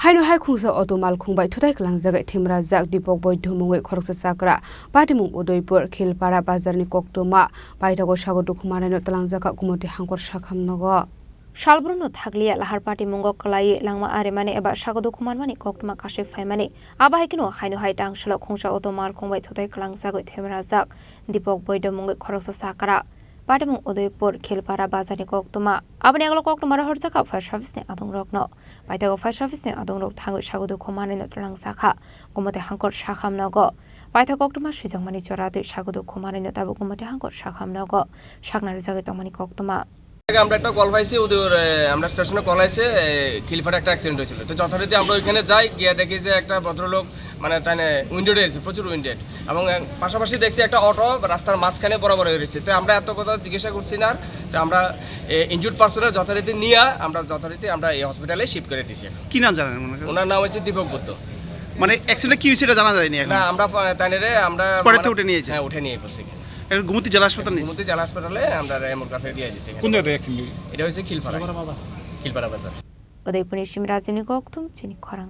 Haino hai khungsa auto Malkhungbai Thuthai Kwlangjakgwi Thwimwrak Dipak Boidha Mungwi Khoroksa Chakra Patimung Udaipur Khilpara Bazarni Koktoma Boidha go sago dukhmanai Kwlangjaka kumoti hangkor sakhamnogo Salbruno thaglia lahar party mungo kalai langma aremani eba sago dukhmanmani koktoma kashe faimani abahikino haino hai tangshala khungsa auto Malkhungbai Thuthai Kwlangjakgwi Thwimwrak Dipak Boidha Mungwi Khoroksa Chakra Patimung Udaipur Khilpara Bazarni Koktoma Abani aglo koktoma horjaka fire service ne adong rokno Boidha go fire service ne adong rok thangwi sago dukhmanai Kwlangjaka kumoti hangkor sakhamnogo Boidha koktoma swijangmani choratu sago dukhmanai tabu kumoti hangkor sakhamnogo saknari jage tongmani koktoma আমরা একটা call পাইছি ওদের আমরা স্টেশনে call আইছে খিলপাড়া একটা accident হয়েছিল তো যথারীতি আমরা ওইখানে যাই গিয়ে দেখি যে একটা ভদ্রলোক মানে তাই উইন্ডোডে এসেছে প্রচুর উইন্ডেড এবং পাশাপাশি দেখছি একটা অটো রাস্তার মাঝখানে বরাবর হয়ে রয়েছে তো আমরা এত কথা জিজ্ঞাসা করছি না তো আমরা ইনজুর্ড পার্সনের যথারীতি নিয়ে আমরা এই হসপিটালে শিফট করে দিয়েছি কি নাম জানেন ওনার নাম হচ্ছে দীপক বুদ্ধ মানে অ্যাক্সিডেন্ট কি হয়েছে এটা জানা যায়নি এখন না আমরা তাইনেরে আমরা পরেতে উঠে নিয়েছি হ্যাঁ উঠে নিয়ে বসছি গুমতি জেলা হাসপাতাল নেই গুমতি জেলা হাসপাতালে আমরা এমর কাছে দিয়ে দিয়েছি কোন জায়গায় অ্যাক্সিডেন্ট এটা হচ্ছে খিলপাড়া বাজার উদয়পুরের সিমরাজিনী গৌতম চিনি খরাং